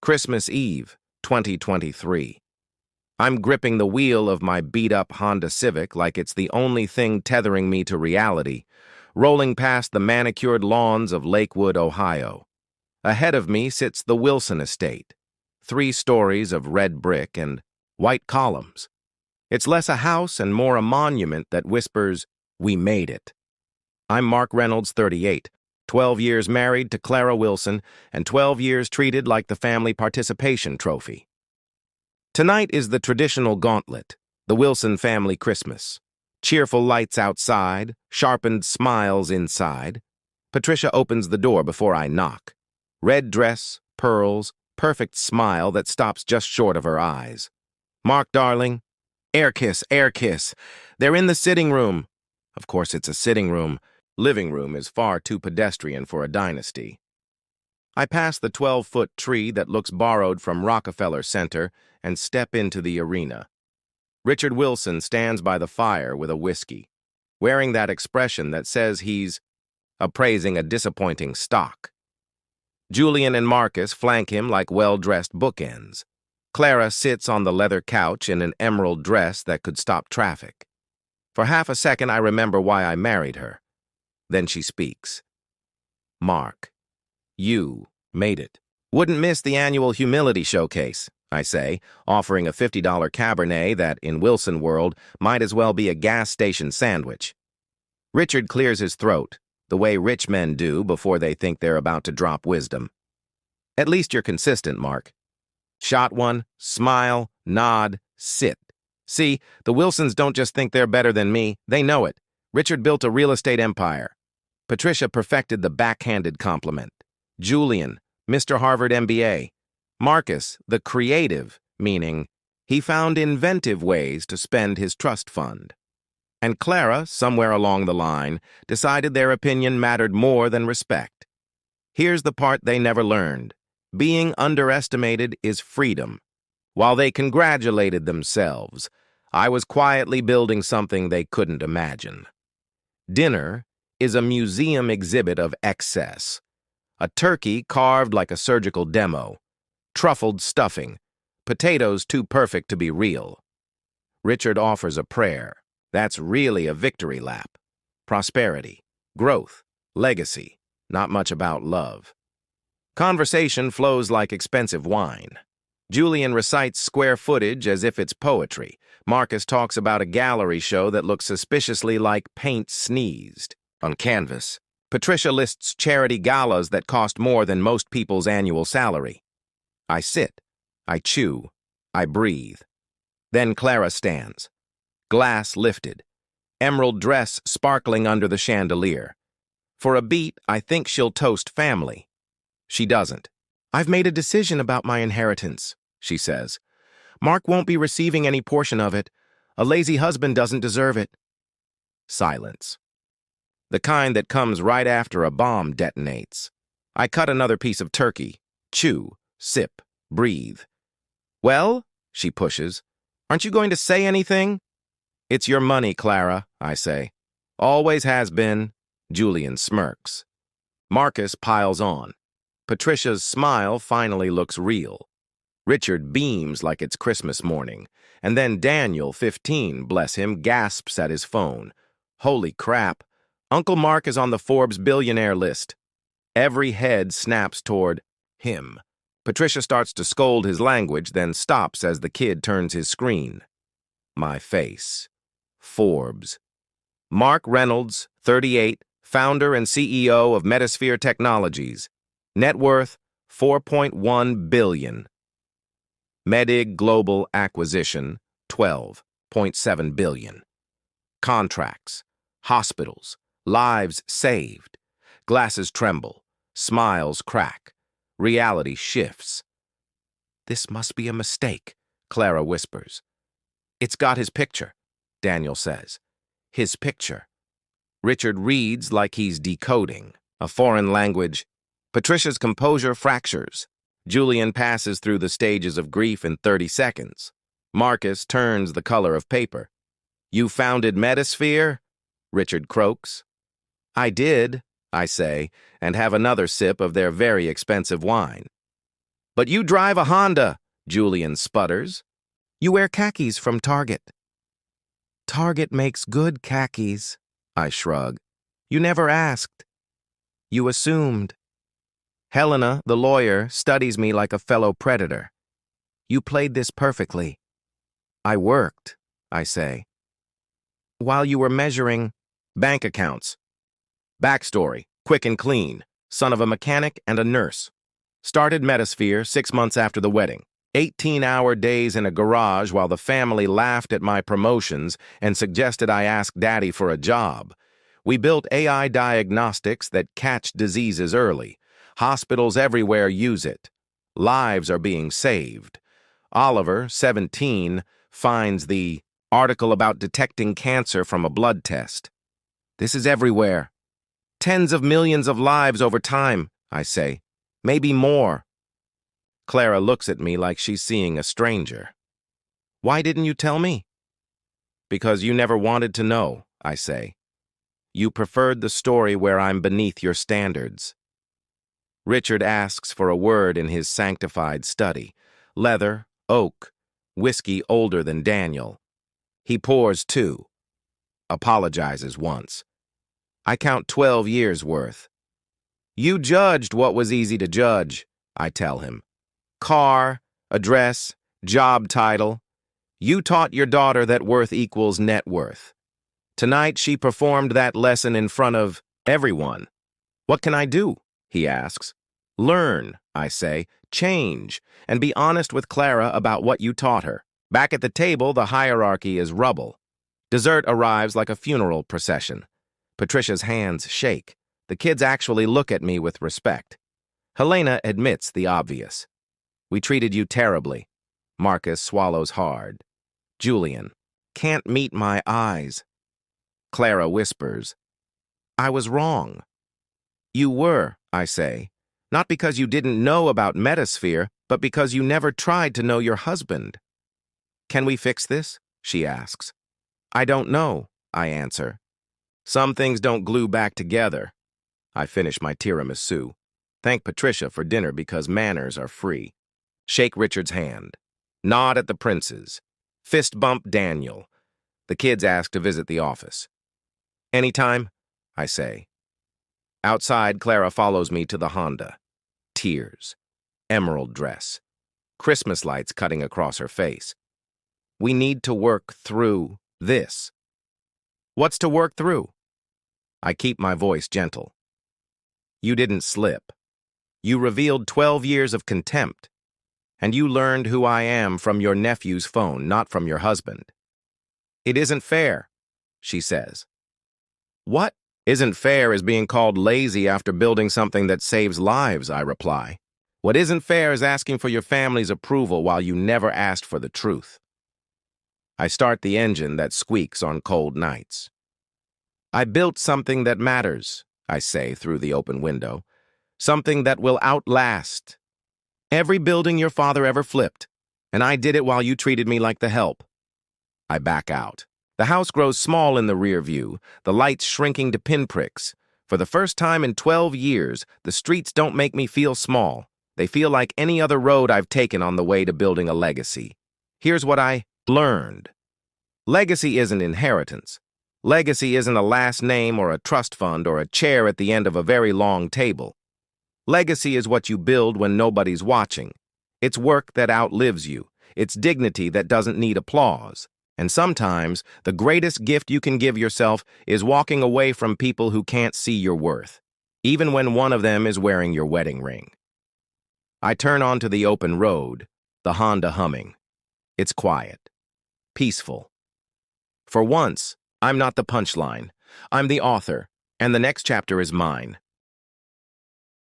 Christmas Eve, 2023. I'm gripping the wheel of my beat-up Honda Civic like it's the only thing tethering me to reality, rolling past the manicured lawns of Lakewood, Ohio. Ahead of me sits the Wilson estate, 3 stories of red brick and white columns. It's less a house and more a monument that whispers, "We made it." I'm Mark Reynolds, 38, 12 years married to Clara Wilson, and 12 years treated like the family participation trophy. Tonight is the traditional gauntlet, the Wilson family Christmas. Cheerful lights outside, sharpened smiles inside. Patricia opens the door before I knock. Red dress, pearls, perfect smile that stops just short of her eyes. "Mark, darling." "Air kiss, air kiss. They're in the sitting room." Of course it's a sitting room. Living room is far too pedestrian for a dynasty. I pass the 12-foot tree that looks borrowed from Rockefeller Center and step into the arena. Richard Wilson stands by the fire with a whiskey, wearing that expression that says he's appraising a disappointing stock. Julian and Marcus flank him like well-dressed bookends. Clara sits on the leather couch in an emerald dress that could stop traffic. For half a second, I remember why I married her. Then she speaks. "Mark, you made it. Wouldn't miss the annual humility showcase," I say, offering a $50 Cabernet that, in Wilson world, might as well be a gas station sandwich. Richard clears his throat, the way rich men do before they think they're about to drop wisdom. "At least you're consistent, Mark." Shot one, smile, nod, sit. See, the Wilsons don't just think they're better than me, they know it. Richard built a real estate empire. Patricia perfected the backhanded compliment. Julian, Mr. Harvard MBA. Marcus, the creative, meaning he found inventive ways to spend his trust fund. And Clara, somewhere along the line, decided their opinion mattered more than respect. Here's the part they never learned. Being underestimated is freedom. While they congratulated themselves, I was quietly building something they couldn't imagine. Dinner is a museum exhibit of excess. A turkey carved like a surgical demo, truffled stuffing, potatoes too perfect to be real. Richard offers a prayer. That's really a victory lap. Prosperity, growth, legacy, not much about love. Conversation flows like expensive wine. Julian recites square footage as if it's poetry. Marcus talks about a gallery show that looks suspiciously like paint sneezed on canvas. Patricia lists charity galas that cost more than most people's annual salary. I sit, I chew, I breathe. Then Clara stands. Glass lifted. Emerald dress sparkling under the chandelier. For a beat, I think she'll toast family. She doesn't. "I've made a decision about my inheritance," she says. "Mark won't be receiving any portion of it. A lazy husband doesn't deserve it." Silence. The kind that comes right after a bomb detonates. I cut another piece of turkey. Chew, sip, breathe. "Well," she pushes, "aren't you going to say anything?" "It's your money, Clara," I say. "Always has been." Julian smirks. Marcus piles on. Patricia's smile finally looks real. Richard beams like it's Christmas morning. And then Daniel, 15, bless him, gasps at his phone. Holy crap. Uncle Mark is on the Forbes billionaire list. Every head snaps toward him. Patricia starts to scold his language, then stops as the kid turns his screen. My face. Forbes. Mark Reynolds, 38, founder and CEO of Metasphere Technologies. Net worth, $4.1 billion. Medig Global Acquisition, $12.7 billion. Contracts, hospitals, lives saved. Glasses tremble, smiles crack, reality shifts. "This must be a mistake," Clara whispers. "It's got his picture," Daniel says. His picture. Richard reads like he's decoding a foreign language. Patricia's composure fractures. Julian passes through the stages of grief in 30 seconds. Marcus turns the color of paper. "You founded Metasphere?" Richard croaks. "I did," I say, and have another sip of their very expensive wine. But you drive a Honda, Julian sputters. You wear khakis from Target. Target makes good khakis, I shrug. You never asked. You assumed. Helena, the lawyer, studies me like a fellow predator. You played this perfectly. I worked, I say. While you were measuring bank accounts. Backstory, quick and clean, son of a mechanic and a nurse. Started Metasphere 6 months after the wedding. 18-hour days in a garage while the family laughed at my promotions and suggested I ask Daddy for a job. We built AI diagnostics that catch diseases early. Hospitals everywhere use it. Lives are being saved. Oliver, 17, finds the article about detecting cancer from a blood test. This is everywhere. Tens of millions of lives over time, I say. Maybe more. Clara looks at me like she's seeing a stranger. Why didn't you tell me? Because you never wanted to know, I say. You preferred the story where I'm beneath your standards. Richard asks for a word in his sanctified study. Leather, oak, whiskey older than Daniel. He pours 2. Apologizes once. I count 12 years' worth. You judged what was easy to judge, I tell him. Car, address, job title. You taught your daughter that worth equals net worth. Tonight she performed that lesson in front of everyone. What can I do? He asks. Learn, I say, change, and be honest with Clara about what you taught her. Back at the table, the hierarchy is rubble. Dessert arrives like a funeral procession. Patricia's hands shake. The kids actually look at me with respect. Helena admits the obvious. We treated you terribly. Marcus swallows hard. Julian, can't meet my eyes. Clara whispers, I was wrong. You were, I say, not because you didn't know about Metasphere, but because you never tried to know your husband. Can we fix this? She asks. I don't know, I answer. Some things don't glue back together. I finish my tiramisu. Thank Patricia for dinner because manners are free. Shake Richard's hand. Nod at the princes. Fist bump Daniel. The kids ask to visit the office. Anytime, I say. Outside, Clara follows me to the Honda. Tears. Emerald dress. Christmas lights cutting across her face. We need to work through this. What's to work through? I keep my voice gentle. You didn't slip. You revealed 12 years of contempt. And you learned who I am from your nephew's phone, not from your husband. It isn't fair, she says. What isn't fair is being called lazy after building something that saves lives, I reply. What isn't fair is asking for your family's approval while you never asked for the truth. I start the engine that squeaks on cold nights. I built something that matters, I say through the open window. Something that will outlast. Every building your father ever flipped, and I did it while you treated me like the help. I back out. The house grows small in the rear view, the lights shrinking to pinpricks. For the first time in 12 years, the streets don't make me feel small. They feel like any other road I've taken on the way to building a legacy. Here's what I learned. Legacy isn't inheritance. Legacy isn't a last name or a trust fund or a chair at the end of a very long table. Legacy is what you build when nobody's watching. It's work that outlives you. It's dignity that doesn't need applause. And sometimes, the greatest gift you can give yourself is walking away from people who can't see your worth, even when one of them is wearing your wedding ring. I turn onto the open road, the Honda humming. It's quiet, peaceful. For once, I'm not the punchline. I'm the author, and the next chapter is mine.